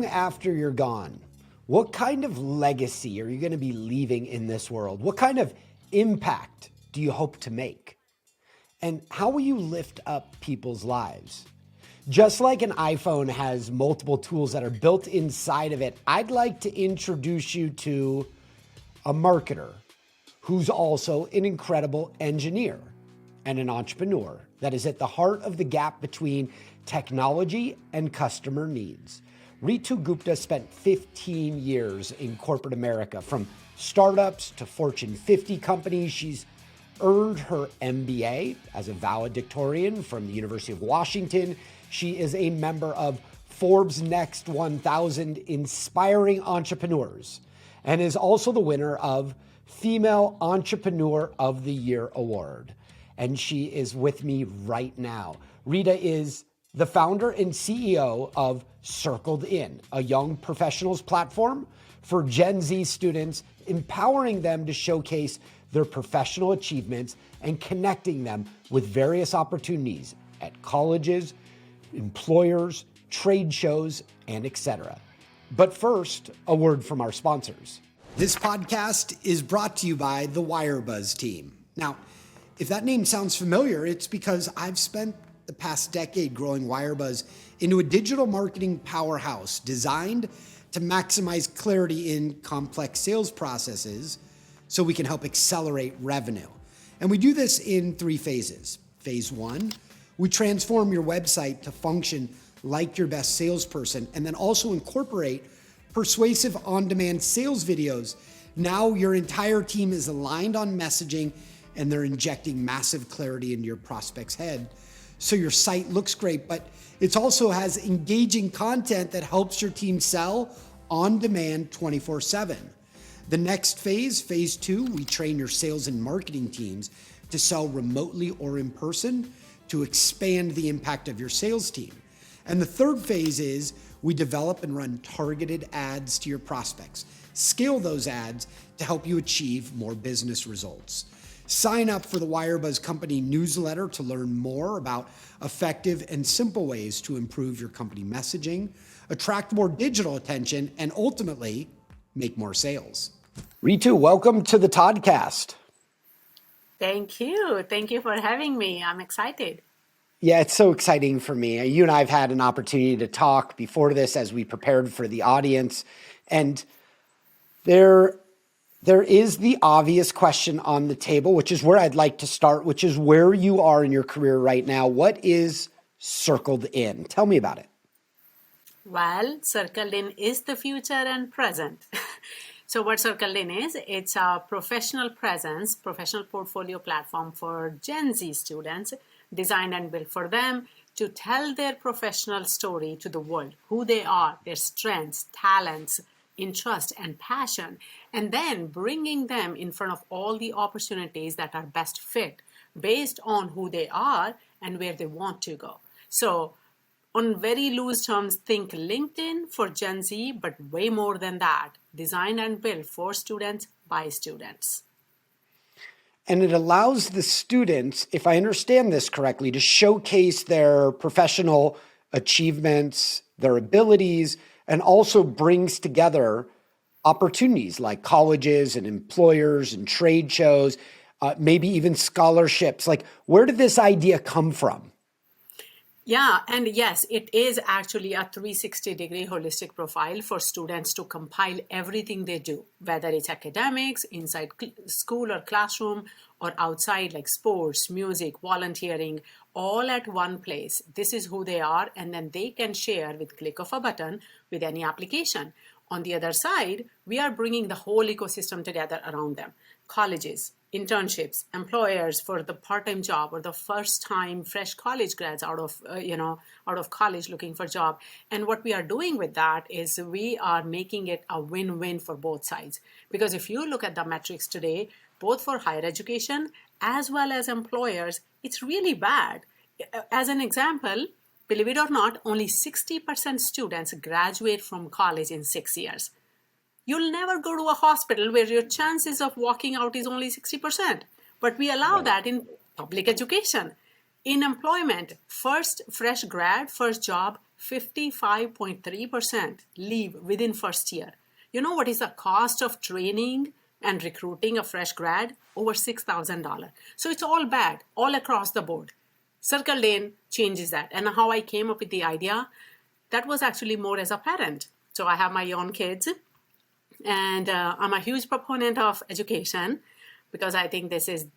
long after you're gone, what kind of legacy are you going to be leaving in this world? What kind of impact do you hope to make? And how will you lift up people's lives? Just like an iPhone has multiple tools that are built inside of it, I'd like to introduce you to a marketer who's also an incredible engineer and an entrepreneur that is at the heart of the gap between technology and customer needs. Reetu Gupta spent 15 years in corporate America, from startups to Fortune 50 companies. She's earned her MBA as a valedictorian from the University of Washington. She is a member of Forbes' Next 1000 Inspiring Entrepreneurs and is also the winner of Female Entrepreneur of the Year Award. And she is with me right now. Rita is the founder and CEO of Circled In, a young professionals platform for Gen Z students, empowering them to showcase their professional achievements and connecting them with various opportunities at colleges, employers, trade shows, and etc. But first, a word from our sponsors. This podcast is brought to you by the WireBuzz team. Now, if that name sounds familiar, it's because I've spent the past decade growing WireBuzz into a digital marketing powerhouse designed to maximize clarity in complex sales processes so we can help accelerate revenue. And we do this in 3 phases. Phase 1, we transform your website to function like your best salesperson, and then also incorporate persuasive on-demand sales videos. Now your entire team is aligned on messaging, and they're injecting massive clarity into your prospect's head. So your site looks great, but it also has engaging content that helps your team sell on demand 24/7. The next phase, phase 2, we train your sales and marketing teams to sell remotely or in person to expand the impact of your sales team. And the third phase is we develop and run targeted ads to your prospects. Scale those ads to help you achieve more business results. Sign up for the WireBuzz company newsletter to learn more about effective and simple ways to improve your company messaging, attract more digital attention, and ultimately make more sales. Reetu, welcome to the Toddcast. Thank you. Thank you for having me. I'm excited. Yeah, it's so exciting for me. You and I have had an opportunity to talk before this as we prepared for the audience. And there is the obvious question on the table, which is where I'd like to start, which is where you are in your career right now. What is Circled In? Tell me about it. Well, Circled In is the future and present. So what Circled In is, it's a professional presence, professional portfolio platform for Gen Z students, designed and built for them to tell their professional story to the world, who they are, their strengths, talents, interest, and passion, and then bringing them in front of all the opportunities that are best fit based on who they are and where they want to go. So on very loose terms, think LinkedIn for Gen Z, but way more than that, designed and built for students by students. And it allows the students, if I understand this correctly, to showcase their professional achievements, their abilities, and also brings together opportunities like colleges and employers and trade shows, maybe even scholarships. Like, where did this idea come from? Yeah, and yes, it is actually a 360-degree holistic profile for students to compile everything they do, whether it's academics, inside school or classroom, or outside like sports, music, volunteering, all at one place. This is who they are, and then they can share with click of a button with any application. On the other side, we are bringing the whole ecosystem together around them. Colleges, internships, employers for the part-time job, or the first-time fresh college grads out of college looking for a job. And what we are doing with that is we are making it a win-win for both sides. Because if you look at the metrics today, both for higher education as well as employers, it's really bad. As an example, believe it or not, only 60% students graduate from college in 6 years. You'll never go to a hospital where your chances of walking out is only 60%. But we allow that in public education. In employment, first fresh grad, first job, 55.3% leave within first year. You know what is the cost of training and recruiting a fresh grad? Over $6,000. So it's all bad, all across the board. Circle Lane changes that. And how I came up with the idea, that was actually more as a parent. So I have my own kids, and I'm a huge proponent of education because I think this is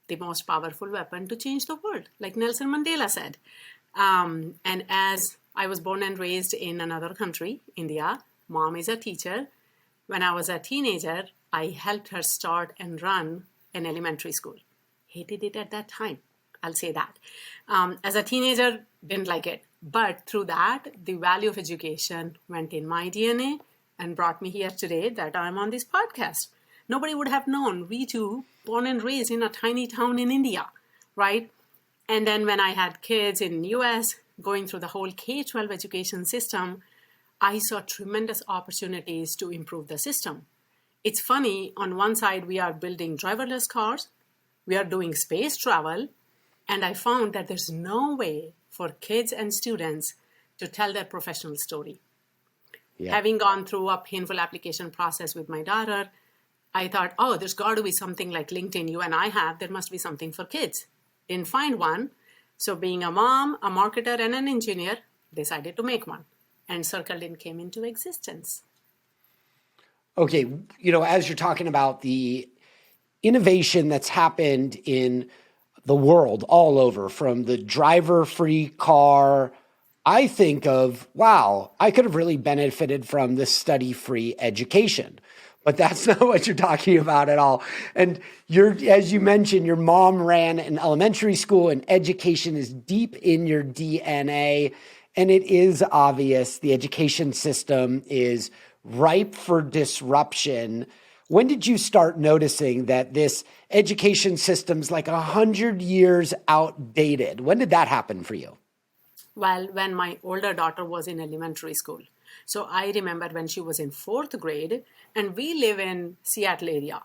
the most powerful weapon to change the world, like Nelson Mandela said. And as I was born and raised in another country, India, mom is a teacher. When I was a teenager, I helped her start and run an elementary school. Hated it at that time. I'll say that. As a teenager, didn't like it. But through that, the value of education went in my DNA and brought me here today that I'm on this podcast. Nobody would have known Reetu, born and raised in a tiny town in India, right? And then when I had kids in US going through the whole K-12 education system, I saw tremendous opportunities to improve the system. It's funny, on one side, we are building driverless cars, we are doing space travel, and I found that there's no way for kids and students to tell their professional story. Yeah. Having gone through a painful application process with my daughter, I thought, oh, there's got to be something like LinkedIn you and I have. There must be something for kids. Didn't find one. So being a mom, a marketer, and an engineer, decided to make one. And Circled came into existence. Okay, as you're talking about the innovation that's happened in the world all over, from the driver-free car, I think of, wow, I could have really benefited from this study-free education. But that's not what you're talking about at all. And as you mentioned, your mom ran an elementary school, and education is deep in your DNA. And it is obvious the education system is ripe for disruption. When did you start noticing that this education system's like 100 years outdated? When did that happen for you? Well, when my older daughter was in elementary school. So I remember when she was in 4th grade, and we live in Seattle area,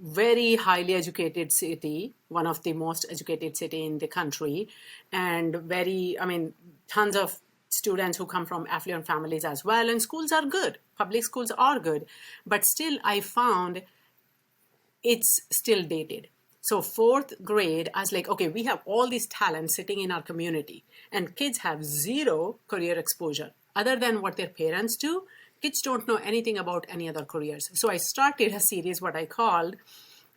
very highly educated city, one of the most educated city in the country, and tons of students who come from affluent families as well. And schools are good. Public schools are good. But still, I found it's still dated. So 4th grade, I was like, okay, we have all these talents sitting in our community, and kids have zero career exposure. Other than what their parents do, kids don't know anything about any other careers. So I started a series, what I called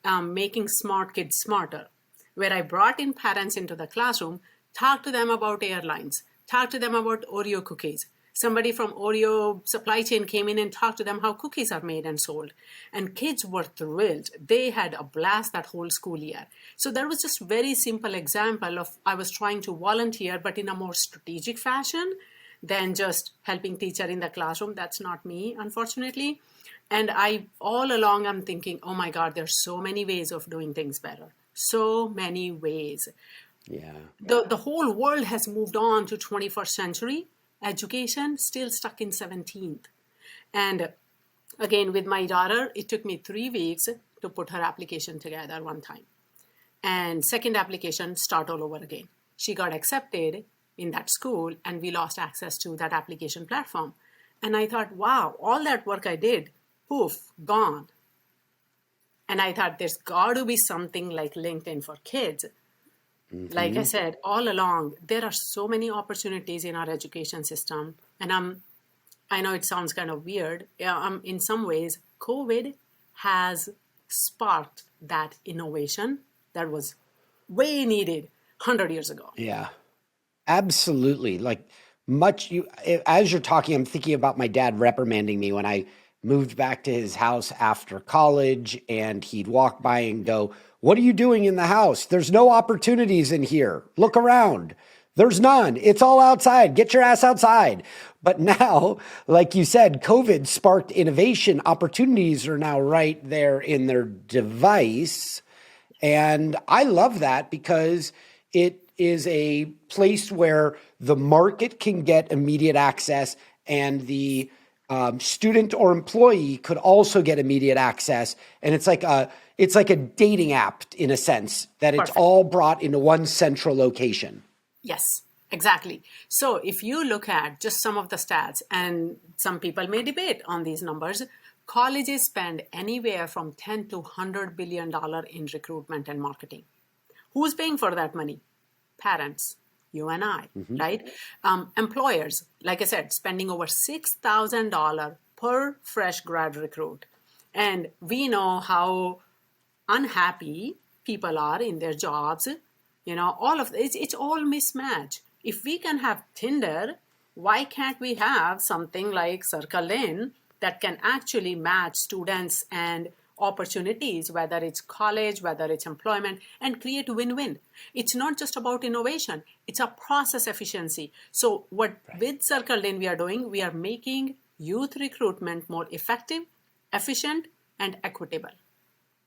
Making Smart Kids Smarter, where I brought in parents into the classroom, talked to them about airlines, talked to them about Oreo cookies. Somebody from Oreo supply chain came in and talked to them how cookies are made and sold. And kids were thrilled. They had a blast that whole school year. So that was just a very simple example of I was trying to volunteer, but in a more strategic fashion than just helping teacher in the classroom. That's not me, unfortunately. And all along, I'm thinking, oh my God, there's so many ways of doing things better. So many ways. Yeah. The whole world has moved on to 21st century. Education still stuck in 17th. And again, with my daughter, it took me 3 weeks to put her application together one time. And second application, start all over again. She got accepted in that school, and we lost access to that application platform. And I thought, wow, all that work I did, poof, gone. And I thought there's got to be something like LinkedIn for kids. Mm-hmm. Like I said, all along, there are so many opportunities in our education system. And I know it sounds kind of weird. In some ways, COVID has sparked that innovation that was way needed 100 years ago. Yeah. Absolutely. As you're talking, I'm thinking about my dad reprimanding me when I moved back to his house after college, and he'd walk by and go, "What are you doing in the house? There's no opportunities in here. Look around. There's none. It's all outside. Get your ass outside." But now, like you said, COVID sparked innovation. Opportunities are now right there in their device. And I love that because it is a place where the market can get immediate access, and the student or employee could also get immediate access. And it's like a dating app in a sense that it's all brought into one central location. Yes. Exactly. So if you look at just some of the stats, and some people may debate on these numbers, colleges spend anywhere from 10 to $100 billion in recruitment and marketing. Who's paying for that money? Parents, you and I, right? Employers, like I said, spending over $6,000 per fresh grad recruit. And we know how unhappy people are in their jobs. All of it's all mismatch. If we can have Tinder, why can't we have something like Circle In that can actually match students and opportunities, whether it's college, whether it's employment, and create win-win? It's not just about innovation, it's a process efficiency. So what with Circle In we are doing, we are making youth recruitment more effective, efficient, and equitable.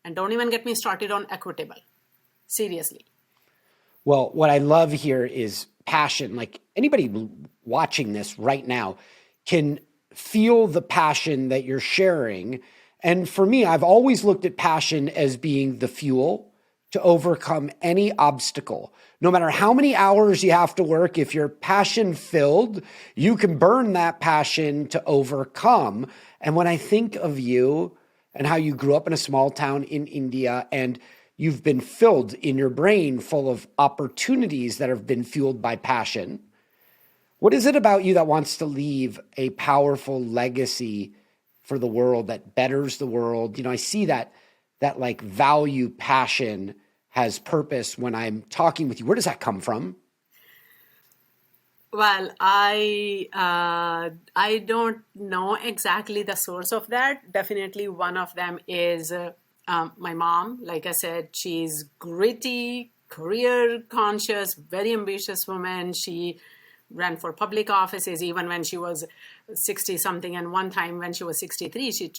And don't even get me started on equitable. Seriously. Well, what I love here is passion. Like anybody watching this right now can feel the passion that you're sharing. And for me, I've always looked at passion as being the fuel to overcome any obstacle. No matter how many hours you have to work, if you're passion filled, you can burn that passion to overcome. And when I think of you and how you grew up in a small town in India, and you've been filled in your brain full of opportunities that have been fueled by passion, what is it about you that wants to leave a powerful legacy for the world that betters the world? I see that like value, passion has purpose when I'm talking with you. Where does that come from? Well, I don't know exactly the source of that. Definitely one of them is my mom. Like I said, she's gritty, career conscious, very ambitious woman. She ran for public offices even when she was 60 something. And one time when she was 63, she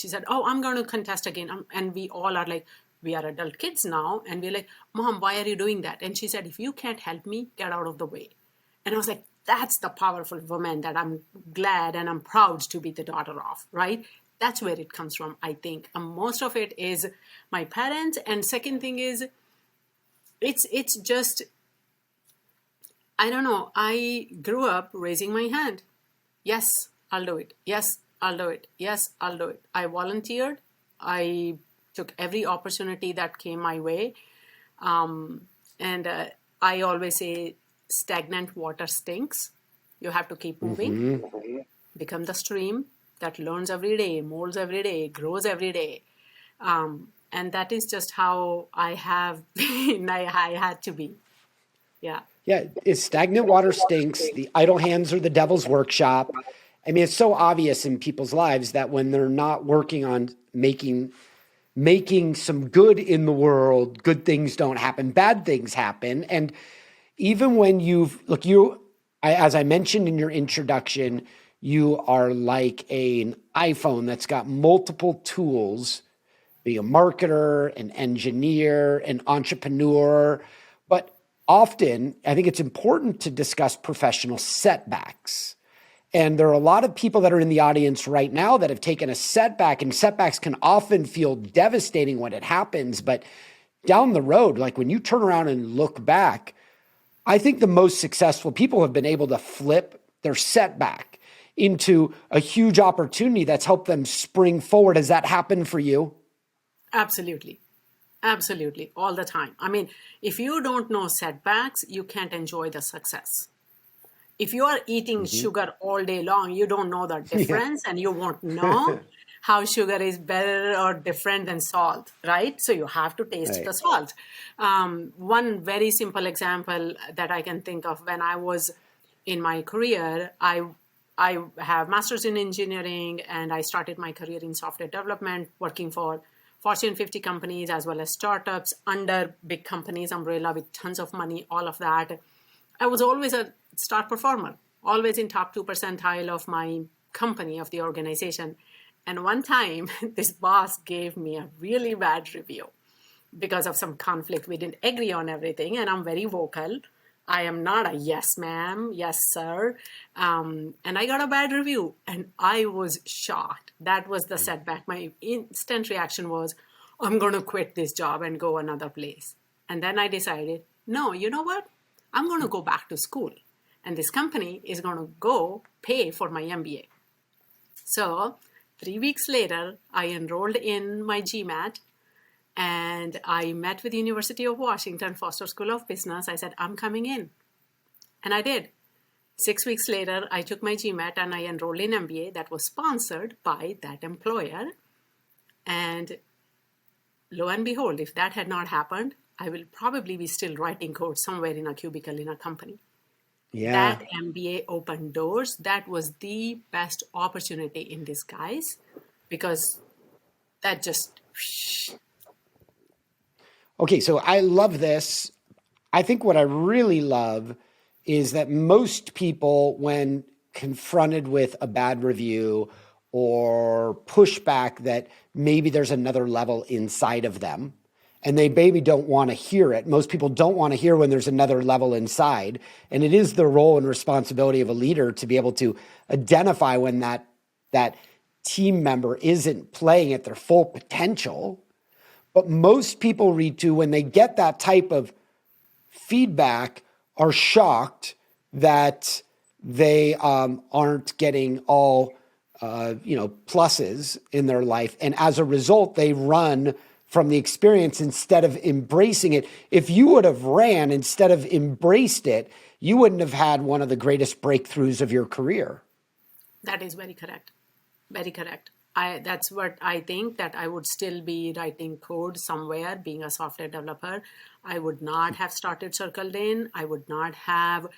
said, oh, I'm going to contest again. And we all are like, we are adult kids now. And we're like, Mom, why are you doing that? And she said, if you can't help me, get out of the way. And I was like, that's the powerful woman that I'm glad and I'm proud to be the daughter of, right? That's where it comes from, I think. Most of it is my parents. And second thing is, it's just, I don't know. I grew up raising my hand. Yes, I'll do it. Yes, I'll do it. Yes, I'll do it. I volunteered. I took every opportunity that came my way. And I always say, stagnant water stinks. You have to keep moving. Become the stream that learns every day, molds every day, grows every day. And that is just how I have been. I had to be. Yeah. Yeah, it's stagnant water stinks. The idle hands are the devil's workshop. I mean, it's so obvious in people's lives that when they're not working on making some good in the world, good things don't happen, bad things happen. And even when as I mentioned in your introduction, you are like an iPhone that's got multiple tools, be a marketer, an engineer, an entrepreneur. But often, I think it's important to discuss professional setbacks. And there are a lot of people that are in the audience right now that have taken a setback, and setbacks can often feel devastating when it happens. But down the road, like when you turn around and look back, I think the most successful people have been able to flip their setback into a huge opportunity that's helped them spring forward. Has that happened for you? Absolutely. Absolutely. All the time. I mean, if you don't know setbacks, you can't enjoy the success. If you are eating sugar all day long, you don't know the difference and you won't know how sugar is better or different than salt, right? So you have to taste the salt. One very simple example that I can think of: when I was in my career, I have master's in engineering, and I started my career in software development, working for Fortune 50 companies as well as startups under big companies umbrella with tons of money, all of that. I was always a star performer, always in top 2 percentile of my company, of the organization. And one time, this boss gave me a really bad review because of some conflict. We didn't agree on everything, and I'm very vocal. I am not a yes, ma'am, yes, sir. And I got a bad review, and I was shocked. That was the setback. My instant reaction was, I'm going to quit this job and go another place. And then I decided, no, you know what? I'm going to go back to school. And this company is going to go pay for my MBA. So 3 weeks later, I enrolled in my GMAT and I met with University of Washington Foster School of Business. I said, I'm coming in. And I did. 6 weeks later, I took my GMAT and I enrolled in MBA that was sponsored by that employer. And lo and behold, if that had not happened, I will probably be still writing code somewhere in a cubicle in a company. Yeah. That MBA opened doors. That was the best opportunity in disguise because that just... Okay, so I love this. I think what I really love is that most people, when confronted with a bad review or pushback that maybe there's another level inside of them, and they maybe don't want to hear it. Most people don't want to hear when there's another level inside. And it is the role and responsibility of a leader to be able to identify when that team member isn't playing at their full potential. But most people, Reetu, when they get that type of feedback, are shocked that they aren't getting all pluses in their life. And as a result, they run from the experience instead of embracing it. If you would have ran instead of embraced it, you wouldn't have had one of the greatest breakthroughs of your career. That is very correct. Very correct. That's what I think, that I would still be writing code somewhere, being a software developer. I would not have started Circled In. I would not have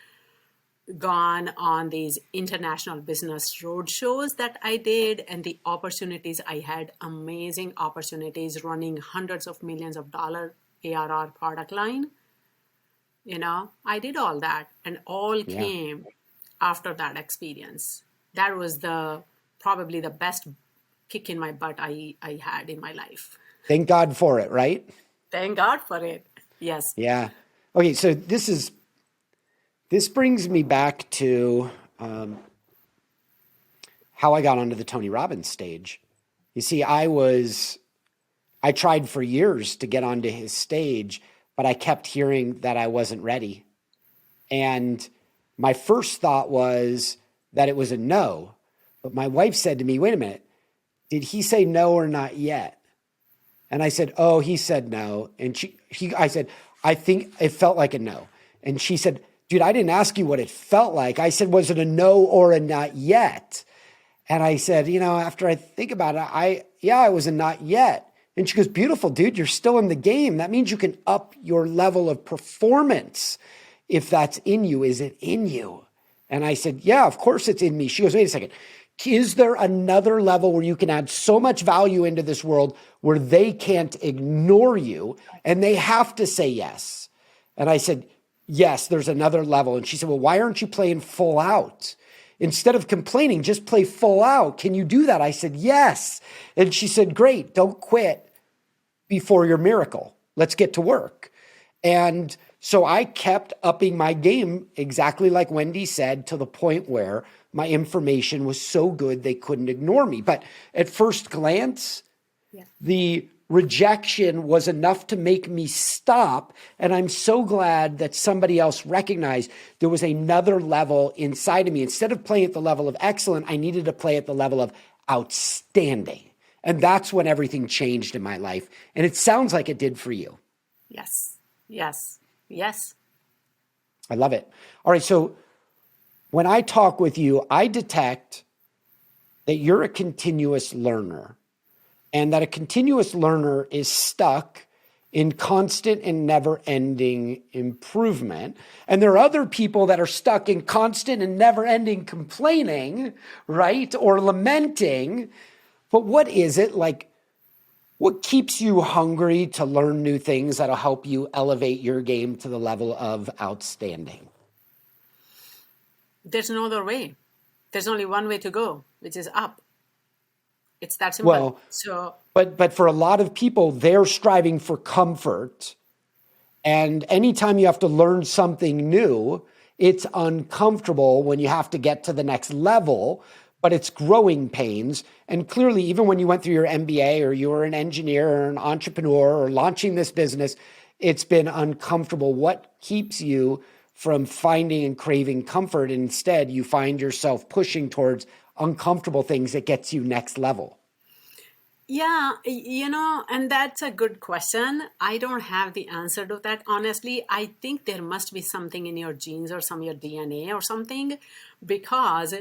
gone on these international business roadshows that I did, and the opportunities I had, amazing opportunities running hundreds of millions of dollar ARR product line. I did all that, and all came after that experience. That was probably the best kick in my butt I had in my life. Thank God for it, right? Thank God for it. Yes. Yeah. Okay, so this brings me back to how I got onto the Tony Robbins stage. You see, I tried for years to get onto his stage, but I kept hearing that I wasn't ready. And my first thought was that it was a no. But my wife said to me, wait a minute, did he say no or not yet? And I said, oh, he said no. And I said, I think it felt like a no. And she said, dude, I didn't ask you what it felt like. I said, was it a no or a not yet? And I said, after I think about it, it was a not yet. And she goes, beautiful, dude, you're still in the game. That means you can up your level of performance. If that's in you, is it in you? And I said, yeah, of course it's in me. She goes, wait a second. Is there another level where you can add so much value into this world where they can't ignore you and they have to say yes? And I said, yes, there's another level. And she said, well, why aren't you playing full out? Instead of complaining, just play full out. Can you do that? I said, yes. And she said, great, don't quit before your miracle. Let's get to work. And so I kept upping my game, exactly like Wendy said, to the point where my information was so good they couldn't ignore me. But at first glance, the rejection was enough to make me stop. And I'm so glad that somebody else recognized there was another level inside of me. Instead of playing at the level of excellent, I needed to play at the level of outstanding. And that's when everything changed in my life. And it sounds like it did for you. Yes, yes, yes. I love it. All right. So when I talk with you, I detect that you're a continuous learner. And that a continuous learner is stuck in constant and never-ending improvement. And there are other people that are stuck in constant and never-ending complaining, right? Or lamenting. But what is it? Like, what keeps you hungry to learn new things that'll help you elevate your game to the level of outstanding? There's no other way. There's only one way to go, which is up. It's that simple. But for a lot of people, they're striving for comfort. And anytime you have to learn something new, it's uncomfortable when you have to get to the next level, but it's growing pains. And clearly, even when you went through your MBA or you were an engineer or an entrepreneur or launching this business, it's been uncomfortable. What keeps you from finding and craving comfort. And instead, you find yourself pushing towards uncomfortable things that gets you next level. Yeah, and that's a good question. I don't have the answer to that. Honestly, I think there must be something in your genes or some your DNA or something, because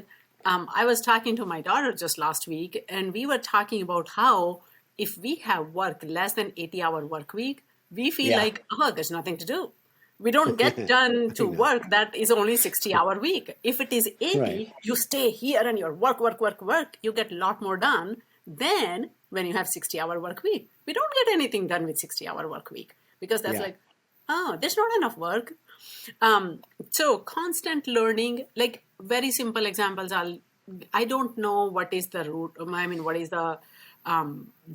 I was talking to my daughter just last week, and we were talking about how if we have worked less than 80-hour work week, we feel Yeah. like, oh, there's nothing to do. We don't get done I to know. work that is only 60-hour week. If it is Right. 80, you stay here and you work, work, work, work. You get a lot more done than when you have 60-hour work week. We don't get anything done with 60-hour work week, because that's Yeah. like, oh, there's not enough work. So constant learning, like very simple examples. I don't know what is the root. I mean, what is the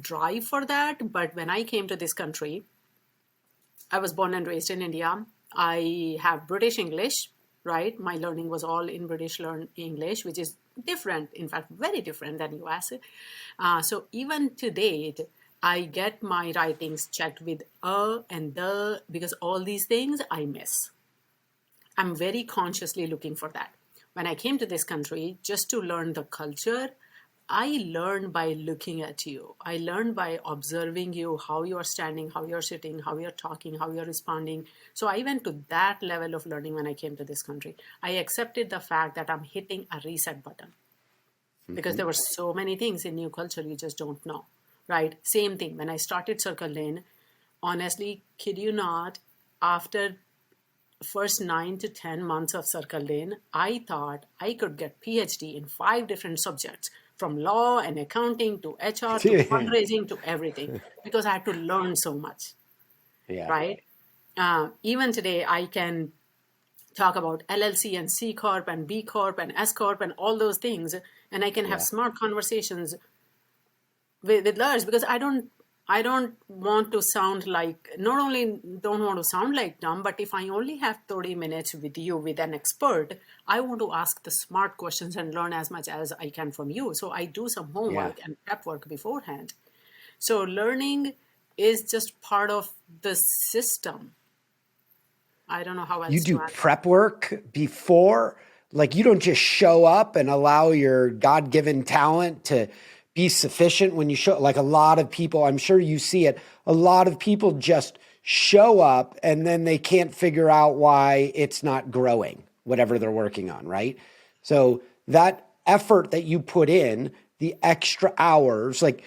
drive for that? But when I came to this country, I was born and raised in India. I have British English, right? My learning was all in British English, which is different, in fact, very different than US. So even to date, I get my writings checked with a and the, because all these things I miss. I'm very consciously looking for that. When I came to this country, just to learn the culture, I learned by looking at you. I learned by observing you, how you are standing, how you're sitting, how you're talking, how you're responding. So I went to that level of learning when I came to this country. I accepted the fact that I'm hitting a reset button, because there were so many things in new culture you just don't know, right? Same thing. When I started Circle Lane, honestly, kid you not, after first 9 to 10 months of Circle Lane, I thought I could get PhD in 5 different subjects, from law and accounting to HR to fundraising to everything, because I had to learn so much, Yeah. right? Even today, I can talk about LLC and C Corp and B Corp and S Corp and all those things, and I can have Yeah. smart conversations with lawyers, because I don't want to sound like, not only don't want to sound like dumb, but if I only have 30 minutes with you with an expert, I want to ask the smart questions and learn as much as I can from you. So I do some Yeah. homework and prep work beforehand. So learning is just part of the system. I don't know how You else do to add. prep work before, like you don't just show up and allow your God-given talent to be sufficient when you show, like a lot of people, I'm sure you see it. A lot of people just show up and then they can't figure out why it's not growing, whatever they're working on, right? So that effort that you put in, the extra hours, like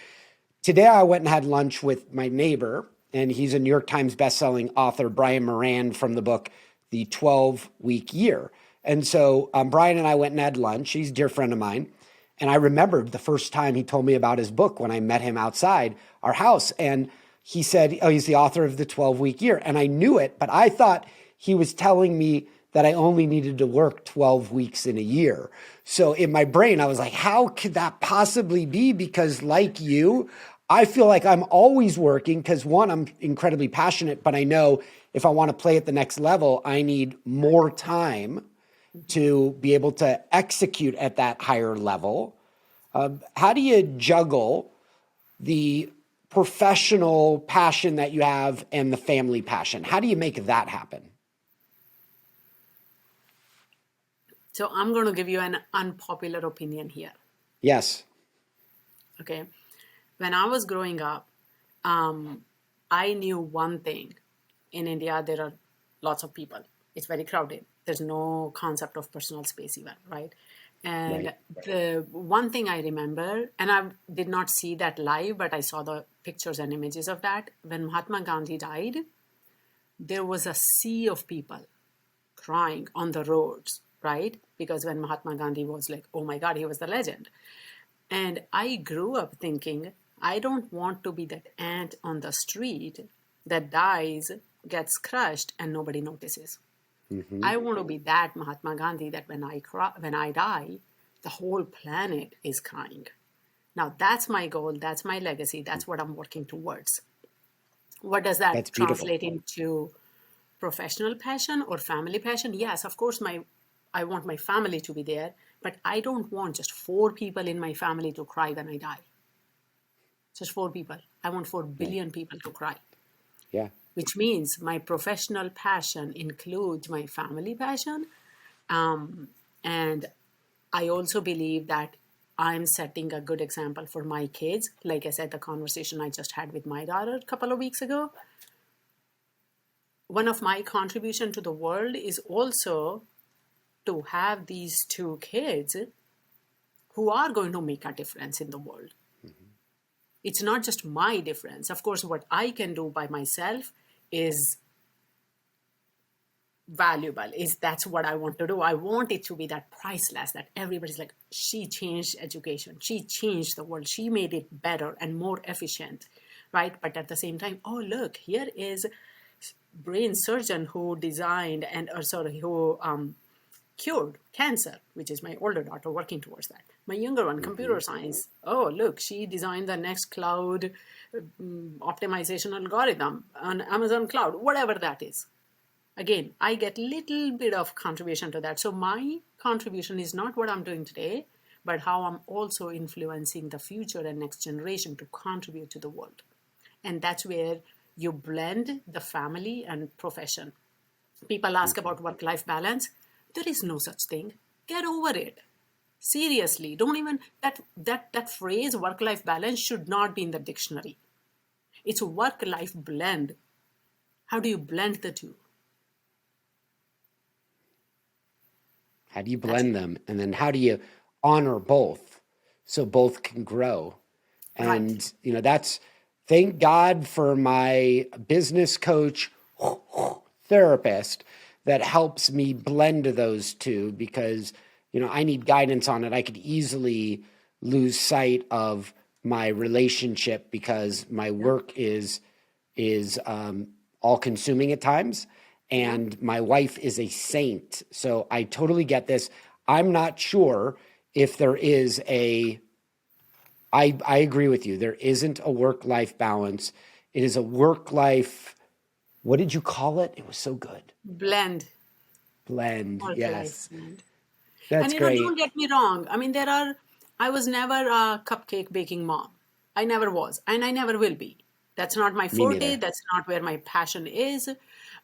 today I went and had lunch with my neighbor, and he's a New York Times bestselling author, Brian Moran, from the book, The 12-Week Year. And so Brian and I went and had lunch. He's a dear friend of mine. And I remembered the first time he told me about his book when I met him outside our house. And he said, oh, he's the author of The 12-Week Year. And I knew it, but I thought he was telling me that I only needed to work 12 weeks in a year. So in my brain, I was like, how could that possibly be? Because like you, I feel like I'm always working because one, I'm incredibly passionate, but I know if I want to play at the next level, I need more time to be able to execute at that higher level. How do you juggle the professional passion that you have and the family passion? How do you make that happen? So I'm going to give you an unpopular opinion here. Yes. Okay. When I was growing up, I knew one thing. In India, there are lots of people. It's very crowded. There's no concept of personal space even, right? And Right. the one thing I remember, and I did not see that live, but I saw the pictures and images of that. When Mahatma Gandhi died, there was a sea of people crying on the roads, right? Because when Mahatma Gandhi was like, oh my God, he was the legend. And I grew up thinking, I don't want to be that ant on the street that dies, gets crushed, and nobody notices. Mm-hmm. I want to be that Mahatma Gandhi that when I die, the whole planet is crying. Now that's my goal, that's my legacy, that's what I'm working towards. What does that That's beautiful. translate into? Professional passion or family passion? Yes, of course, I want my family to be there, but I don't want just 4 people in my family to cry when I die. Just 4 people. I want 4 Right. billion people to cry. Yeah. which means my professional passion includes my family passion. And I also believe that I'm setting a good example for my kids. Like I said, the conversation I just had with my daughter a couple of weeks ago. One of my contribution to the world is also to have these two kids who are going to make a difference in the world. It's not just my difference. Of course, what I can do by myself is valuable, is that's what I want to do. I want it to be that priceless, that everybody's like, she changed education, she changed the world, she made it better and more efficient, right? But at the same time, oh look, here is brain surgeon who designed and who cured cancer, which is my older daughter working towards that. My younger one, computer science. Oh, look, she designed the next cloud optimization algorithm on Amazon cloud, whatever that is. Again, I get little bit of contribution to that. So my contribution is not what I'm doing today, but how I'm also influencing the future and next generation to contribute to the world. And that's where you blend the family and profession. People ask about work-life balance. There is no such thing. Get over it. Seriously, don't even, that phrase work-life balance should not be in the dictionary. It's a work-life blend. How do you blend the two? How do you blend them? And then how do you honor both so both can grow? And, that's, thank God for my business coach, therapist that helps me blend those two, because, I need guidance on it. I could easily lose sight of my relationship because my work is all consuming at times. And my wife is a saint. So I totally get this. I'm not sure if there is I agree with you. There isn't a work-life balance. It is a work-life, what did you call it? It was so good. Blend. Yes. Blend. That's and great. Don't get me wrong. I mean, I was never a cupcake baking mom. I never was, and I never will be. That's not my forte. That's not where my passion is.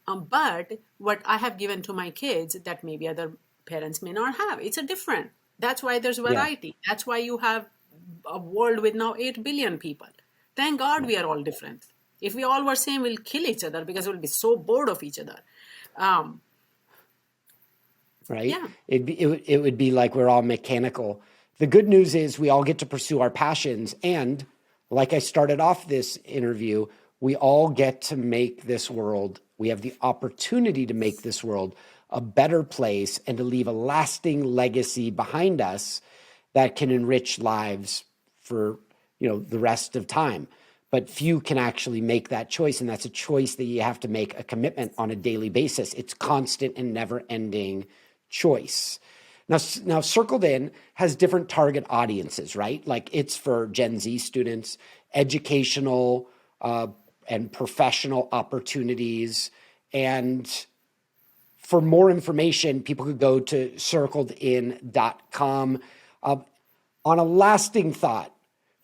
But what I have given to my kids that maybe other parents may not have, it's a different. That's why there's variety. Yeah. That's why you have a world with now 8 billion people. Thank God we are all different. If we all were same, we'll kill each other because we'll be so bored of each other. Right? Yeah. It would be like we're all mechanical. The good news is we all get to pursue our passions. And like I started off this interview, we all get to make this world, we have the opportunity to make this world a better place and to leave a lasting legacy behind us that can enrich lives for, the rest of time. But few can actually make that choice. And that's a choice that you have to make a commitment on a daily basis. It's constant and never ending choice. Now, Circled In has different target audiences, right? Like it's for Gen Z students, educational and professional opportunities. And for more information, people could go to circledin.com. On a lasting thought,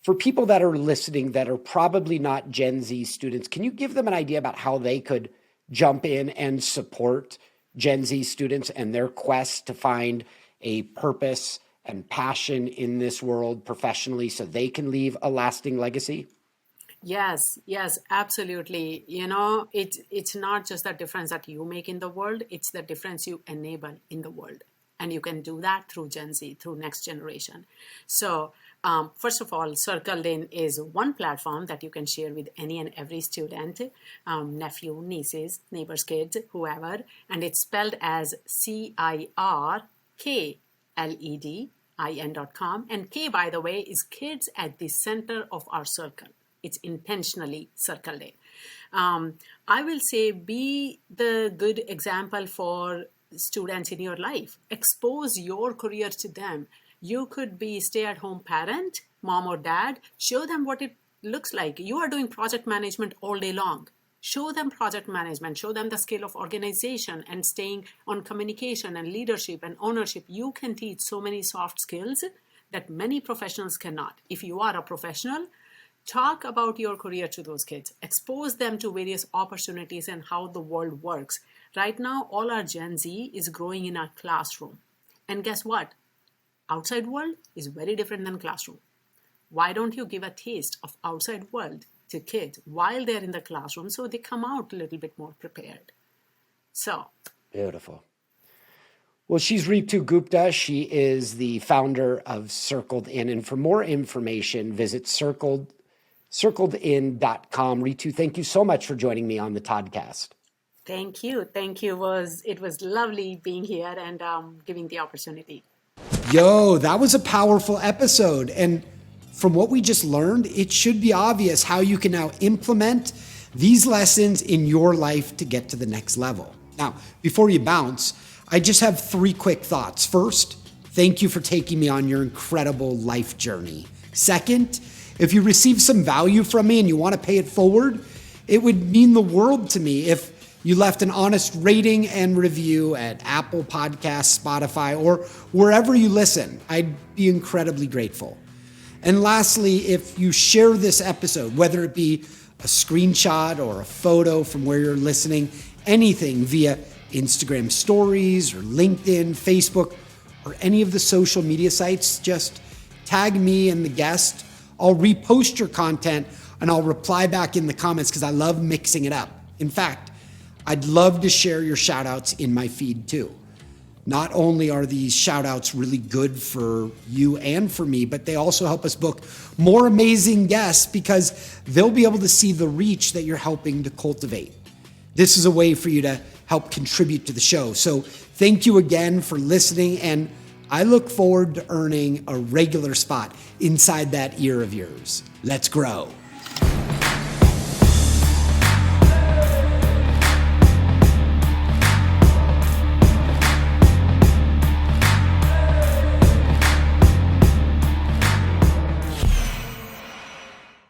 for people that are listening that are probably not Gen Z students, can you give them an idea about how they could jump in and support Gen Z students and their quest to find a purpose and passion in this world professionally so they can leave a lasting legacy? Yes, absolutely. It's not just the difference that you make in the world, it's the difference you enable in the world. And you can do that through Gen Z, through next generation. So first of all, Circled In is one platform that you can share with any and every student, nephew, nieces, neighbors, kids, whoever. And it's spelled as CIRKLEDIN.com. And K, by the way, is kids at the center of our circle. It's intentionally circled in. I will say be the good example for students in your life. Expose your career to them. You could be stay-at-home parent, mom or dad. Show them what it looks like. You are doing project management all day long. Show them project management. Show them the skill of organization and staying on communication and leadership and ownership. You can teach so many soft skills that many professionals cannot. If you are a professional, Talk about your career to those kids. Expose them to various opportunities and how the world works. Right now, all our Gen Z is growing in our classroom. And guess what? Outside world is very different than classroom. Why don't you give a taste of outside world to kids while they're in the classroom so they come out a little bit more prepared? So, Beautiful. Well, she's Reetu Gupta. She is the founder of Circled In. And for more information, visit circledin.com. Reetu, thank you so much for joining me on the Toddcast. thank you. Thank you. It was lovely being here and giving the opportunity. Yo, that was a powerful episode. And from what we just learned, it should be obvious how you can now implement these lessons in your life to get to the next level. Now, before you bounce, I just have 3 quick thoughts. First, thank you for taking me on your incredible life journey. Second, if you receive some value from me and you want to pay it forward, it would mean the world to me if you left an honest rating and review at Apple Podcasts, Spotify, or wherever you listen. I'd be incredibly grateful. And lastly, if you share this episode, whether it be a screenshot or a photo from where you're listening, anything via Instagram stories or LinkedIn, Facebook, or any of the social media sites, just tag me and the guest. I'll repost your content and I'll reply back in the comments because I love mixing it up. In fact, I'd love to share your shout outs in my feed too. Not only are these shout outs really good for you and for me, but they also help us book more amazing guests because they'll be able to see the reach that you're helping to cultivate. This is a way for you to help contribute to the show. So thank you again for listening, and I look forward to earning a regular spot inside that ear of yours. Let's grow.